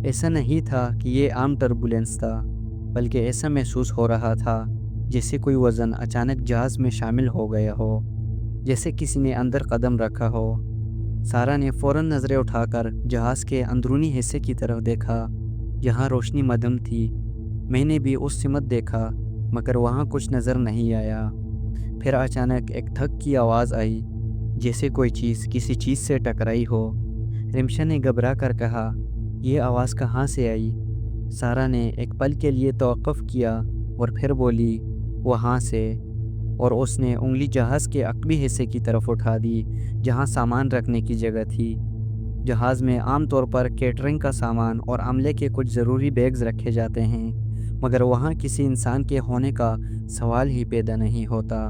ایسا نہیں تھا کہ یہ عام ٹربولنس تھا، بلکہ ایسا محسوس ہو رہا تھا جیسے کوئی وزن اچانک جہاز میں شامل ہو گیا ہو، جیسے کسی نے اندر قدم رکھا ہو۔ سارا نے فوراً نظریں اٹھا کر جہاز کے اندرونی حصے کی طرف دیکھا، جہاں روشنی مدھم تھی۔ میں نے بھی اس سمت دیکھا، مگر وہاں کچھ نظر نہیں آیا۔ پھر اچانک ایک دھک کی آواز آئی، جیسے کوئی چیز کسی چیز سے ٹکرائی ہو۔ رمشا نے گھبرا کر کہا، یہ آواز کہاں سے آئی؟ سارا نے ایک پل کے لیے توقف کیا اور پھر بولی، وہاں سے۔ اور اس نے انگلی جہاز کے عقبی حصے کی طرف اٹھا دی، جہاں سامان رکھنے کی جگہ تھی۔ جہاز میں عام طور پر کیٹرنگ کا سامان اور عملے کے کچھ ضروری بیگز رکھے جاتے ہیں، مگر وہاں کسی انسان کے ہونے کا سوال ہی پیدا نہیں ہوتا۔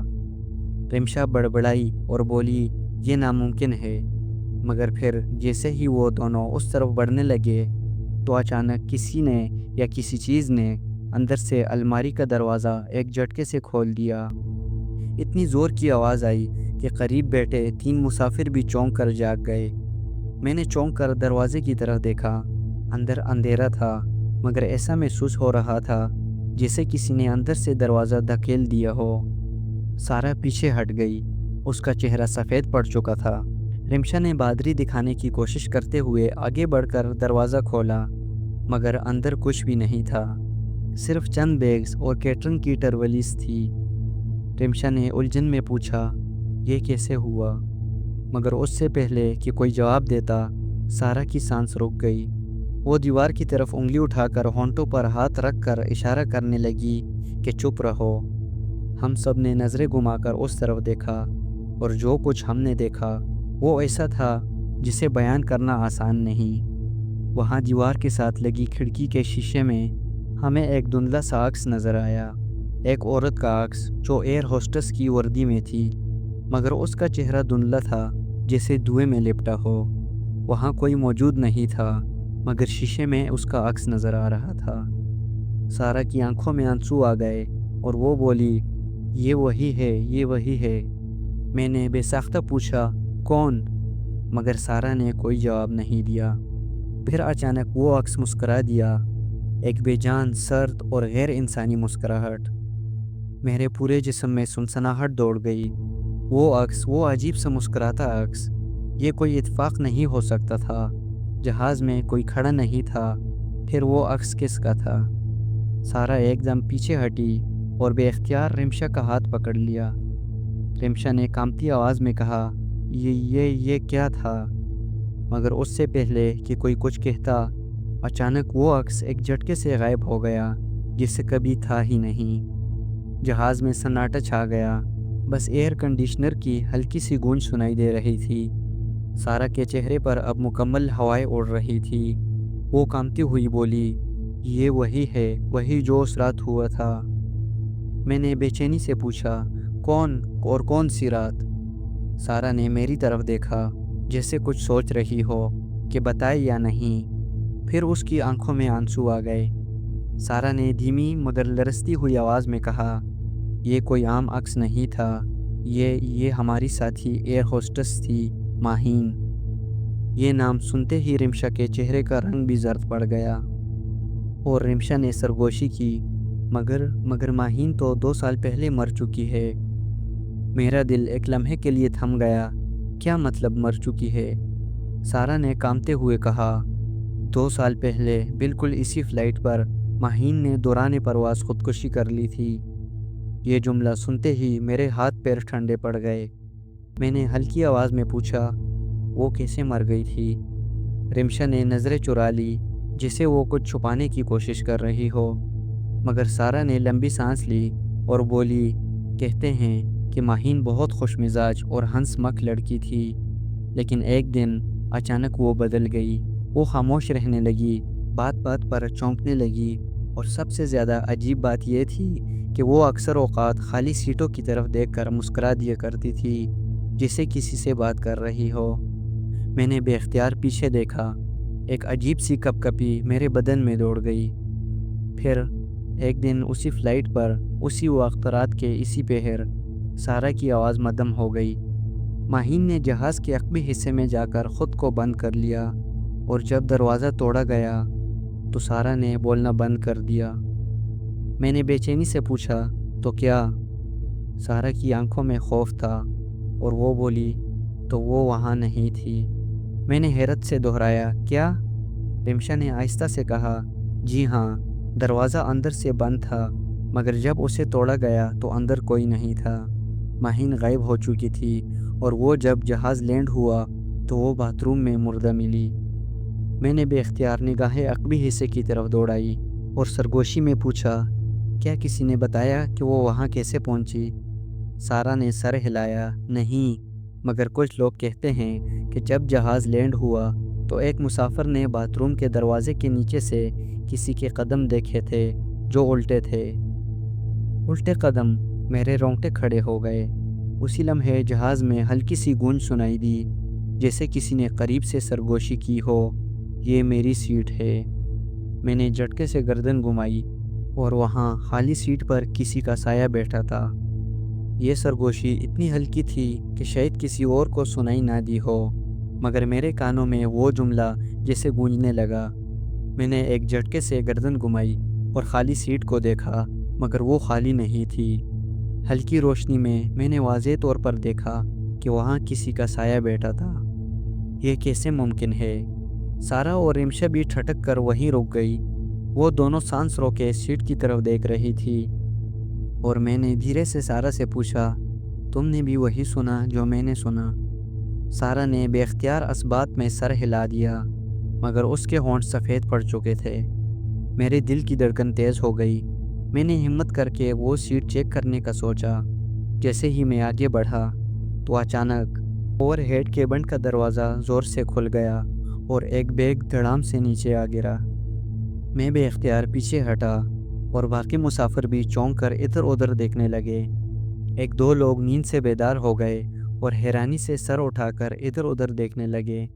رمشا بڑبڑائی اور بولی، یہ ناممکن ہے۔ مگر پھر جیسے ہی وہ دونوں اس طرف بڑھنے لگے تو اچانک کسی نے یا کسی چیز نے اندر سے الماری کا دروازہ ایک جھٹکے سے کھول دیا۔ اتنی زور کی آواز آئی کہ قریب بیٹھے 3 مسافر بھی چونک کر جاگ گئے۔ میں نے چونک کر دروازے کی طرف دیکھا۔ اندر اندھیرا تھا، مگر ایسا محسوس ہو رہا تھا جیسے کسی نے اندر سے دروازہ دھکیل دیا ہو۔ سارا پیچھے ہٹ گئی، اس کا چہرہ سفید پڑ چکا تھا۔ رمشا نے بہادری دکھانے کی کوشش کرتے ہوئے آگے بڑھ کر دروازہ کھولا، مگر اندر کچھ بھی نہیں تھا، صرف چند بیگز اور کیٹرنگ کی ٹرولیز تھی۔ رمشا نے الجھن میں پوچھا، یہ کیسے ہوا؟ مگر اس سے پہلے کہ کوئی جواب دیتا، سارا کی سانس رک گئی۔ وہ دیوار کی طرف انگلی اٹھا کر ہونٹوں پر ہاتھ رکھ کر اشارہ کرنے لگی کہ چپ رہو۔ ہم سب نے نظریں گھما کر اس طرف دیکھا، اور جو کچھ ہم نے دیکھا وہ ایسا تھا جسے بیان کرنا آسان نہیں۔ وہاں دیوار کے ساتھ لگی کھڑکی کے شیشے میں ہمیں ایک دھندلا سا عکس نظر آیا، ایک عورت کا عکس جو ایئر ہوسٹس کی وردی میں تھی، مگر اس کا چہرہ دھندلا تھا جیسے دھوئے میں لپٹا ہو۔ وہاں کوئی موجود نہیں تھا، مگر شیشے میں اس کا عکس نظر آ رہا تھا۔ سارا کی آنکھوں میں آنسو آ گئے اور وہ بولی، یہ وہی ہے، یہ وہی ہے۔ میں نے بے ساختہ پوچھا، کون؟ مگر سارا نے کوئی جواب نہیں دیا۔ پھر اچانک وہ عکس مسکرا دیا، ایک بے جان، سرد اور غیر انسانی مسکراہٹ۔ میرے پورے جسم میں سنسناہٹ دوڑ گئی۔ وہ عکس، وہ عجیب سا مسکراتا عکس، یہ کوئی اتفاق نہیں ہو سکتا تھا۔ جہاز میں کوئی کھڑا نہیں تھا، پھر وہ عکس کس کا تھا؟ سارا ایک دم پیچھے ہٹی اور بے اختیار رمشا کا ہاتھ پکڑ لیا۔ رمشا نے کانپتی آواز میں کہا، یہ کیا تھا؟ مگر اس سے پہلے کہ کوئی کچھ کہتا، اچانک وہ عکس ایک جھٹکے سے غائب ہو گیا، جسے کبھی تھا ہی نہیں۔ جہاز میں سناٹا چھا گیا، بس ایئر کنڈیشنر کی ہلکی سی گونج سنائی دے رہی تھی۔ سارا کے چہرے پر اب مکمل ہوائیں اڑ رہی تھی۔ وہ کانپتی ہوئی بولی، یہ وہی ہے، وہی جو اس رات ہوا تھا۔ میں نے بے چینی سے پوچھا، کون اور کون سی رات؟ سارا نے میری طرف دیکھا جیسے کچھ سوچ رہی ہو کہ بتائے یا نہیں۔ پھر اس کی آنکھوں میں آنسو آ گئے۔ سارا نے دھیمی مگر لرزتی ہوئی آواز میں کہا، یہ کوئی عام عکس نہیں تھا، یہ ہماری ساتھی ایئر ہوسٹس تھی، ماہین۔ یہ نام سنتے ہی رمشا کے چہرے کا رنگ بھی زرد پڑ گیا، اور رمشا نے سرگوشی کی، مگر ماہین تو 2 سال پہلے مر چکی ہے۔ میرا دل ایک لمحے کے لیے تھم گیا۔ کیا مطلب مر چکی ہے؟ سارا نے کانپتے ہوئے کہا، 2 سال پہلے بالکل اسی فلائٹ پر ماہین نے دوران پرواز خودکشی کر لی تھی۔ یہ جملہ سنتے ہی میرے ہاتھ پیر ٹھنڈے پڑ گئے۔ میں نے ہلکی آواز میں پوچھا، وہ کیسے مر گئی تھی؟ رمشا نے نظریں چرا لی، جسے وہ کچھ چھپانے کی کوشش کر رہی ہو، مگر سارا نے لمبی سانس لی اور بولی، کہتے ہیں کہ ماہین بہت خوش مزاج اور ہنس مکھ لڑکی تھی، لیکن ایک دن اچانک وہ بدل گئی۔ وہ خاموش رہنے لگی، بات بات پر چونکنے لگی، اور سب سے زیادہ عجیب بات یہ تھی کہ وہ اکثر اوقات خالی سیٹوں کی طرف دیکھ کر مسکرا دیا کرتی تھی، جسے کسی سے بات کر رہی ہو۔ میں نے بے اختیار پیچھے دیکھا، ایک عجیب سی کپ کپی میرے بدن میں دوڑ گئی۔ پھر ایک دن اسی فلائٹ پر، اسی وقت رات کے اسی پہر، سارا کی آواز مدھم ہو گئی۔ ماہین نے جہاز کے عقبی حصے میں جا کر خود کو بند کر لیا، اور جب دروازہ توڑا گیا تو سارا نے بولنا بند کر دیا۔ میں نے بے چینی سے پوچھا تو کیا؟ سارا کی آنکھوں میں خوف تھا اور وہ بولی تو وہ وہاں نہیں تھی۔ میں نے حیرت سے دہرایا کیا؟ رمشا نے آہستہ سے کہا جی ہاں، دروازہ اندر سے بند تھا مگر جب اسے توڑا گیا تو اندر کوئی نہیں تھا۔ ماہین غائب ہو چکی تھی اور وہ جب جہاز لینڈ ہوا تو وہ باتھ روم میں مردہ ملی۔ میں نے بے اختیار نگاہیں عقبی حصے کی طرف دوڑائی اور سرگوشی میں پوچھا کیا کسی نے بتایا کہ وہ وہاں کیسے پہنچی؟ سارا نے سر ہلایا نہیں، مگر کچھ لوگ کہتے ہیں کہ جب جہاز لینڈ ہوا تو ایک مسافر نے باتھ روم کے دروازے کے نیچے سے کسی کے قدم دیکھے تھے جو الٹے تھے۔ الٹے قدم؟ میرے رونگٹے کھڑے ہو گئے۔ اسی لمحے جہاز میں ہلکی سی گونج سنائی دی، جیسے کسی نے قریب سے سرگوشی کی ہو یہ میری سیٹ ہے۔ میں نے جھٹکے سے گردن گھمائی اور وہاں خالی سیٹ پر کسی کا سایہ بیٹھا تھا۔ یہ سرگوشی اتنی ہلکی تھی کہ شاید کسی اور کو سنائی نہ دی ہو، مگر میرے کانوں میں وہ جملہ جیسے گونجنے لگا۔ میں نے ایک جھٹکے سے گردن گھمائی اور خالی سیٹ کو دیکھا، مگر وہ خالی نہیں تھی۔ ہلکی روشنی میں نے واضح طور پر دیکھا کہ وہاں کسی کا سایہ بیٹھا تھا۔ یہ کیسے ممکن ہے؟ سارا اور رمشا بھی ٹھٹک کر وہیں رک گئی۔ وہ دونوں سانس روکے سیٹ کی طرف دیکھ رہی تھی اور میں نے دھیرے سے سارا سے پوچھا تم نے بھی وہی سنا جو میں نے سنا؟ سارا نے بے اختیار اس بات میں سر ہلا دیا، مگر اس کے ہونٹ سفید پڑ چکے تھے۔ میرے دل کی دھڑکن تیز ہو گئی۔ میں نے ہمت کر کے وہ سیٹ چیک کرنے کا سوچا۔ جیسے ہی میں آگے بڑھا تو اچانک اوور ہیڈ کیبن کا دروازہ زور سے کھل گیا اور ایک بیگ دھڑام سے نیچے آ گرا۔ میں بے اختیار پیچھے ہٹا اور باقی مسافر بھی چونک کر ادھر ادھر دیکھنے لگے۔ ایک دو لوگ نیند سے بیدار ہو گئے اور حیرانی سے سر اٹھا کر ادھر ادھر دیکھنے لگے۔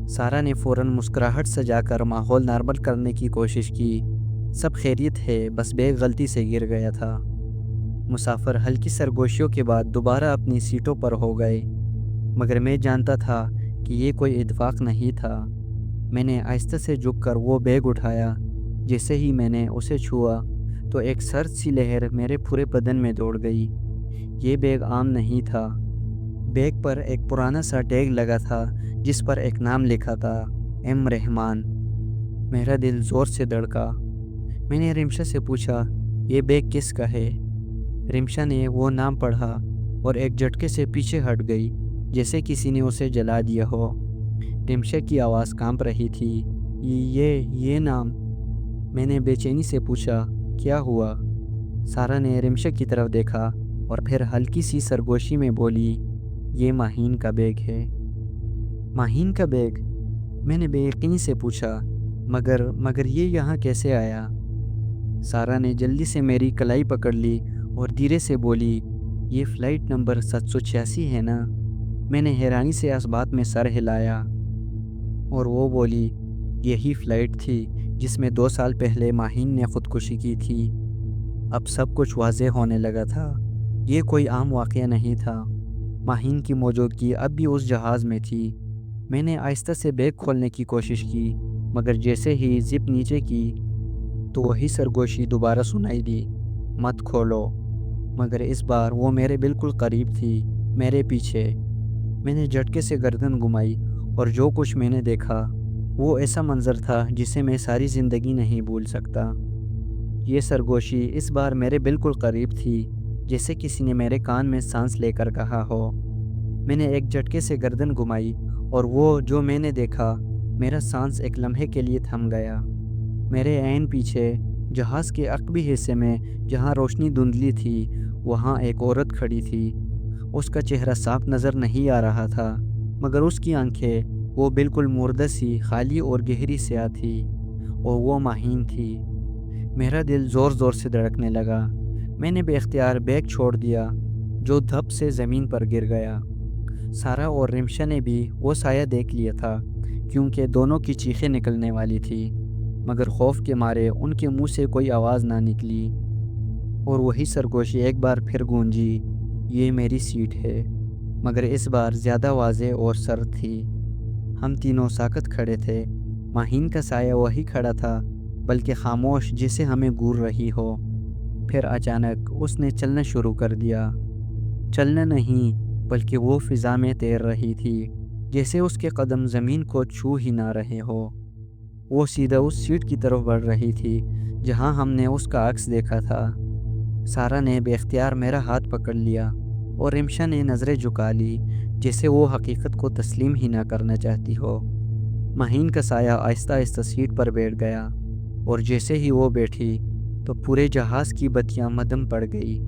سارا نے فوراً مسکراہٹ سجا کر ماحول نارمل کرنے کی کوشش کی۔ سب خیریت ہے، بس بیگ غلطی سے گر گیا تھا۔ مسافر ہلکی سرگوشیوں کے بعد دوبارہ اپنی سیٹوں پر ہو گئے، مگر میں جانتا تھا کہ یہ کوئی اتفاق نہیں تھا۔ میں نے آہستہ سے جھک کر وہ بیگ اٹھایا۔ جیسے ہی میں نے اسے چھوا تو ایک سرد سی لہر میرے پورے بدن میں دوڑ گئی۔ یہ بیگ عام نہیں تھا۔ بیگ پر ایک پرانا سا ٹیگ لگا تھا جس پر ایک نام لکھا تھا، ایم رحمان۔ میرا دل زور سے دھڑکا۔ میں نے رمشا سے پوچھا یہ بیگ کس کا ہے؟ رمشا نے وہ نام پڑھا اور ایک جھٹکے سے پیچھے ہٹ گئی، جیسے کسی نے اسے جلا دیا ہو۔ رمشا کی آواز کانپ رہی تھی۔ یہ نام؟ میں نے بے چینی سے پوچھا کیا ہوا؟ سارا نے رمشا کی طرف دیکھا اور پھر ہلکی سی سرگوشی میں بولی یہ ماہین کا بیگ ہے۔ ماہین کا بیگ؟ میں نے بے یقینی سے پوچھا مگر یہ یہاں کیسے آیا؟ سارا نے جلدی سے میری کلائی پکڑ لی اور دھیرے سے بولی یہ فلائٹ نمبر 786 ہے نا؟ میں نے حیرانی سے اس بات میں سر ہلایا اور وہ بولی یہی فلائٹ تھی جس میں 2 سال پہلے ماہین نے خودکشی کی تھی۔ اب سب کچھ واضح ہونے لگا تھا۔ یہ کوئی عام واقعہ نہیں تھا۔ ماہین کی موجودگی اب بھی اس جہاز میں تھی۔ میں نے آہستہ سے بیگ کھولنے کی کوشش کی، مگر جیسے ہی زپ نیچے کی تو وہی سرگوشی دوبارہ سنائی دی، مت کھولو۔ مگر اس بار وہ میرے بالکل قریب تھی، میرے پیچھے۔ میں نے جھٹکے سے گردن گھمائی اور جو کچھ میں نے دیکھا وہ ایسا منظر تھا جسے میں ساری زندگی نہیں بھول سکتا۔ یہ سرگوشی اس بار میرے بالکل قریب تھی، جیسے کسی نے میرے کان میں سانس لے کر کہا ہو۔ میں نے ایک جھٹکے سے گردن گھمائی اور وہ جو میں نے دیکھا، میرا سانس ایک لمحے کے لیے تھم گیا۔ میرے عین پیچھے جہاز کے عقبی حصے میں جہاں روشنی دھندلی تھی وہاں ایک عورت کھڑی تھی۔ اس کا چہرہ صاف نظر نہیں آ رہا تھا، مگر اس کی آنکھیں وہ بالکل مردہ سی خالی اور گہری سیاہ تھی، اور وہ ماہین تھی۔ میرا دل زور زور سے دھڑکنے لگا۔ میں نے بے اختیار بیگ چھوڑ دیا جو دھپ سے زمین پر گر گیا۔ سارا اور رمشا نے بھی وہ سایہ دیکھ لیا تھا کیونکہ دونوں کی چیخیں نکلنے والی تھی، مگر خوف کے مارے ان کے منہ سے کوئی آواز نہ نکلی۔ اور وہی سرگوشی ایک بار پھر گونجی، یہ میری سیٹ ہے، مگر اس بار زیادہ واضح اور سرد تھی۔ ہم تینوں ساکت کھڑے تھے۔ ماہین کا سایہ وہی کھڑا تھا بلکہ خاموش جیسے ہمیں گور رہی ہو۔ پھر اچانک اس نے چلنا شروع کر دیا۔ چلنا نہیں بلکہ وہ فضا میں تیر رہی تھی، جیسے اس کے قدم زمین کو چھو ہی نہ رہے ہو۔ وہ سیدھا اس سیٹ کی طرف بڑھ رہی تھی جہاں ہم نے اس کا عکس دیکھا تھا۔ سارا نے بے اختیار میرا ہاتھ پکڑ لیا اور رمشا نے نظریں جھکا لی، جیسے وہ حقیقت کو تسلیم ہی نہ کرنا چاہتی ہو۔ مہین کا سایہ آہستہ آہستہ سیٹ پر بیٹھ گیا، اور جیسے ہی وہ بیٹھی تو پورے جہاز کی بتیاں مدھم پڑ گئی۔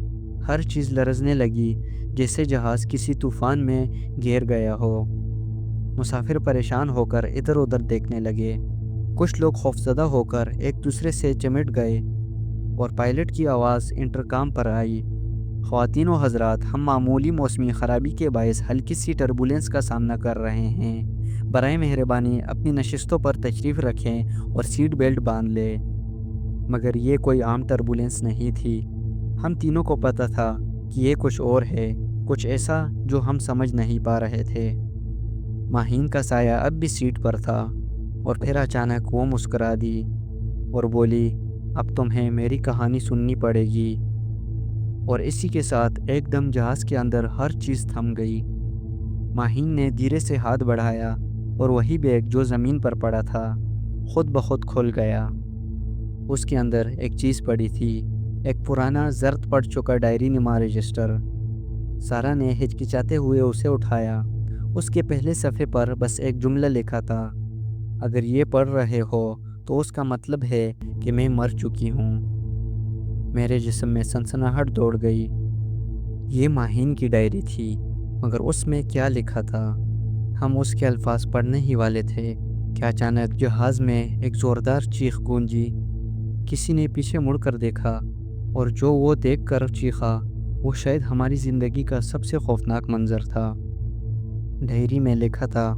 ہر چیز لرزنے لگی، جیسے جہاز کسی طوفان میں گھیر گیا ہو۔ مسافر پریشان ہو کر ادھر ادھر دیکھنے لگے۔ کچھ لوگ خوفزدہ ہو کر ایک دوسرے سے چمٹ گئے، اور پائلٹ کی آواز انٹرکام پر آئی: خواتین و حضرات، ہم معمولی موسمی خرابی کے باعث ہلکی سی ٹربولنس کا سامنا کر رہے ہیں۔ برائے مہربانی اپنی نشستوں پر تشریف رکھیں اور سیٹ بیلٹ باندھ لیں۔ مگر یہ کوئی عام ٹربولنس نہیں تھی۔ ہم تینوں کو پتہ تھا کہ یہ کچھ اور ہے، کچھ ایسا جو ہم سمجھ نہیں پا رہے تھے۔ ماہین کا سایہ اب بھی سیٹ پر تھا، اور پھر اچانک وہ مسکرا دی اور بولی: اب تمہیں میری کہانی سننی پڑے گی۔ اور اسی کے ساتھ ایک دم جہاز کے اندر ہر چیز تھم گئی۔ ماہین نے دھیرے سے ہاتھ بڑھایا، اور وہی بیگ جو زمین پر پڑا تھا خود بخود کھل گیا۔ اس کے اندر ایک چیز پڑی تھی، ایک پرانا زرد پڑ چکا ڈائری نما رجسٹر۔ سارا نے ہچکچاتے ہوئے اسے اٹھایا۔ اس کے پہلے صفحے پر بس ایک جملہ لکھا تھا: اگر یہ پڑھ رہے ہو تو اس کا مطلب ہے کہ میں مر چکی ہوں۔ میرے جسم میں سنسناہٹ دوڑ گئی۔ یہ ماہین کی ڈائری تھی، مگر اس میں کیا لکھا تھا؟ ہم اس کے الفاظ پڑھنے ہی والے تھے کہ اچانک جہاز میں ایک زوردار چیخ گونجی۔ کسی نے پیچھے مڑ کر دیکھا، اور جو وہ دیکھ کر چیخا وہ شاید ہماری زندگی کا سب سے خوفناک منظر تھا۔ ڈائری میں لکھا تھا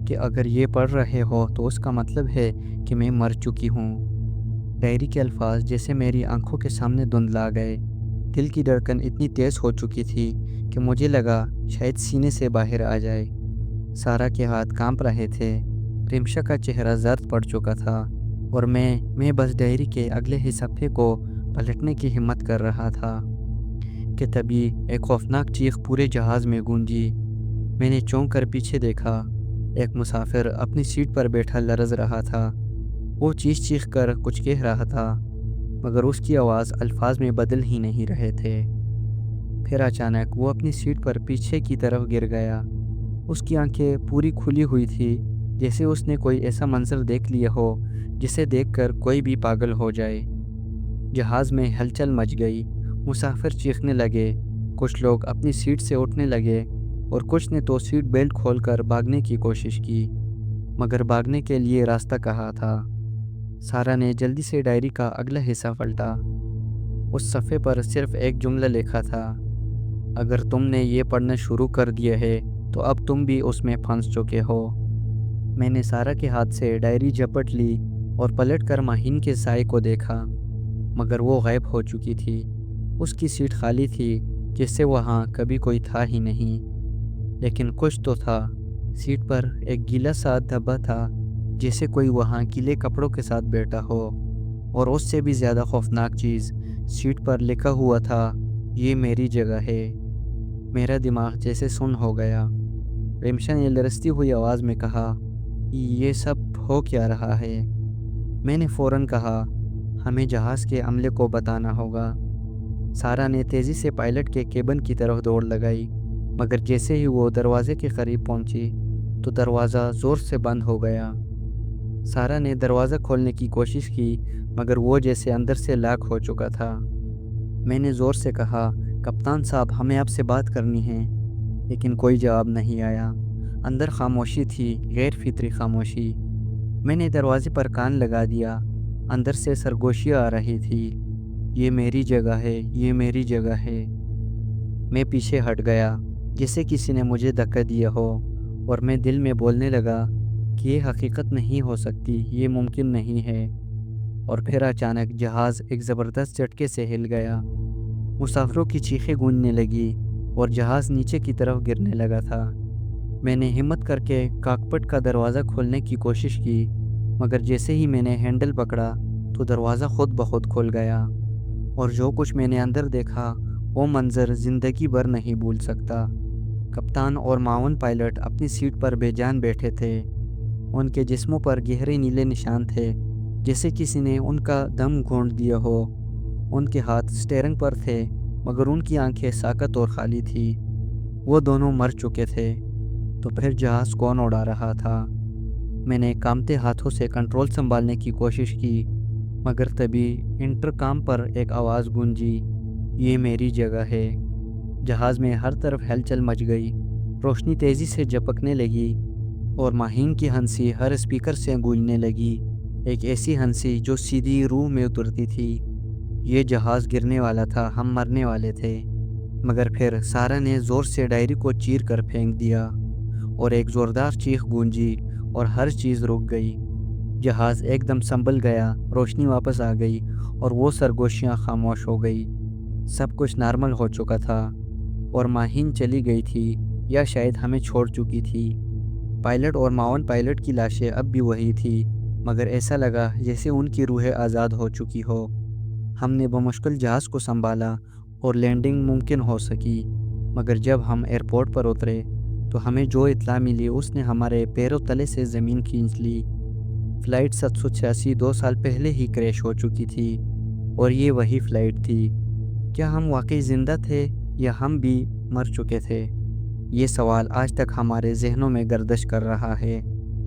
کہ اگر یہ پڑھ رہے ہو تو اس کا مطلب ہے کہ میں مر چکی ہوں۔ ڈائری کے الفاظ جیسے میری آنکھوں کے سامنے دھندلا گئے۔ دل کی دھڑکن اتنی تیز ہو چکی تھی کہ مجھے لگا شاید سینے سے باہر آ جائے۔ سارا کے ہاتھ کانپ رہے تھے، رمشا کا چہرہ زرد پڑ چکا تھا، اور میں بس ڈائری کے اگلے ہی صفحے کو پلٹنے کی ہمت کر رہا تھا کہ تبھی ایک خوفناک چیخ پورے جہاز میں گونجی۔ میں نے چونک کر پیچھے دیکھا۔ ایک مسافر اپنی سیٹ پر بیٹھا لرز رہا تھا۔ وہ چیخ کر کچھ کہہ رہا تھا، مگر اس کی آواز الفاظ میں بدل ہی نہیں رہے تھے۔ پھر اچانک وہ اپنی سیٹ پر پیچھے کی طرف گر گیا۔ اس کی آنکھیں پوری کھلی ہوئی تھی، جیسے اس نے کوئی ایسا منظر دیکھ لیا ہو جسے دیکھ کر کوئی بھی پاگل ہو جائے۔ جہاز میں ہلچل مچ گئی۔ مسافر چیخنے لگے، کچھ لوگ اپنی سیٹ سے اٹھنے لگے، اور کچھ نے تو سیٹ بیلٹ کھول کر بھاگنے کی کوشش کی، مگر بھاگنے کے لیے راستہ کہاں تھا۔ سارا نے جلدی سے ڈائری کا اگلا حصہ پلٹا۔ اس صفحے پر صرف ایک جملہ لکھا تھا: اگر تم نے یہ پڑھنا شروع کر دیا ہے تو اب تم بھی اس میں پھنس چکے ہو۔ میں نے سارا کے ہاتھ سے ڈائری جھپٹ لی اور پلٹ کر ماہین کے سائے کو دیکھا، مگر وہ غائب ہو چکی تھی۔ اس کی سیٹ خالی تھی، جیسے وہاں کبھی کوئی تھا ہی نہیں۔ لیکن کچھ تو تھا۔ سیٹ پر ایک گیلا سا دھبا تھا، جیسے کوئی وہاں گیلے کپڑوں کے ساتھ بیٹھا ہو، اور اس سے بھی زیادہ خوفناک چیز، سیٹ پر لکھا ہوا تھا: یہ میری جگہ ہے۔ میرا دماغ جیسے سن ہو گیا۔ رمشا نے لرزتی ہوئی آواز میں کہا: یہ سب ہو کیا رہا ہے؟ میں نے فوراً کہا: ہمیں جہاز کے عملے کو بتانا ہوگا۔ سارا نے تیزی سے پائلٹ کے کیبن کی طرف دوڑ لگائی، مگر جیسے ہی وہ دروازے کے قریب پہنچی تو دروازہ زور سے بند ہو گیا۔ سارا نے دروازہ کھولنے کی کوشش کی، مگر وہ جیسے اندر سے لاک ہو چکا تھا۔ میں نے زور سے کہا: کپتان صاحب، ہمیں آپ سے بات کرنی ہے۔ لیکن کوئی جواب نہیں آیا۔ اندر خاموشی تھی، غیر فطری خاموشی۔ میں نے دروازے پر کان لگا دیا۔ اندر سے سرگوشی آ رہی تھی: یہ میری جگہ ہے، یہ میری جگہ ہے۔ میں پیچھے ہٹ گیا، جیسے کسی نے مجھے دھکا دیا ہو، اور میں دل میں بولنے لگا کہ یہ حقیقت نہیں ہو سکتی، یہ ممکن نہیں ہے۔ اور پھر اچانک جہاز ایک زبردست جھٹکے سے ہل گیا۔ مسافروں کی چیخیں گونجنے لگی، اور جہاز نیچے کی طرف گرنے لگا تھا۔ میں نے ہمت کر کے کاکپٹ کا دروازہ کھولنے کی کوشش کی، مگر جیسے ہی میں نے ہینڈل پکڑا تو دروازہ خود بخود کھل گیا، اور جو کچھ میں نے اندر دیکھا وہ منظر زندگی بھر نہیں بھول سکتا۔ کپتان اور معاون پائلٹ اپنی سیٹ پر بے جان بیٹھے تھے۔ ان کے جسموں پر گہرے نیلے نشان تھے، جیسے کسی نے ان کا دم گھونٹ دیا ہو۔ ان کے ہاتھ سٹیئرنگ پر تھے، مگر ان کی آنکھیں ساکت اور خالی تھی۔ وہ دونوں مر چکے تھے۔ تو پھر جہاز کون اڑا رہا تھا؟ میں نے کانپتے ہاتھوں سے کنٹرول سنبھالنے کی کوشش کی، مگر تبھی انٹرکام پر ایک آواز گونجی، یہ میری جگہ ہے۔ جہاز میں ہر طرف ہلچل مچ گئی، روشنی تیزی سے جھپکنے لگی، اور ماہین کی ہنسی ہر اسپیکر سے گونجنے لگی، ایک ایسی ہنسی جو سیدھی روح میں اترتی تھی۔ یہ جہاز گرنے والا تھا، ہم مرنے والے تھے۔ مگر پھر سارا نے زور سے ڈائری کو چیر کر پھینک دیا، اور ایک زوردار چیخ گونجی اور ہر چیز رک گئی۔ جہاز ایک دم سنبھل گیا، روشنی واپس آ گئی، اور وہ سرگوشیاں خاموش ہو گئی۔ سب کچھ نارمل ہو چکا تھا، اور ماہین چلی گئی تھی، یا شاید ہمیں چھوڑ چکی تھی۔ پائلٹ اور معاون پائلٹ کی لاشیں اب بھی وہی تھی، مگر ایسا لگا جیسے ان کی روحیں آزاد ہو چکی ہو۔ ہم نے بمشکل جہاز کو سنبھالا اور لینڈنگ ممکن ہو سکی، مگر جب ہم ایئرپورٹ پر اترے تو ہمیں جو اطلاع ملی اس نے ہمارے پیروں تلے سے زمین کھینچ لی۔ فلائٹ 786 2 سال پہلے ہی کریش ہو چکی تھی، اور یہ وہی فلائٹ تھی۔ کیا ہم واقعی زندہ تھے یا ہم بھی مر چکے تھے؟ یہ سوال آج تک ہمارے ذہنوں میں گردش کر رہا ہے۔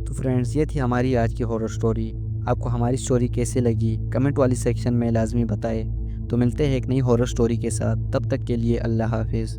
تو فرینڈز، یہ تھی ہماری آج کی ہارر سٹوری۔ آپ کو ہماری سٹوری کیسے لگی کمنٹ والی سیکشن میں لازمی بتائیں۔ تو ملتے ہیں ایک نئی ہارر سٹوری کے ساتھ، تب تک کے لیے اللہ حافظ۔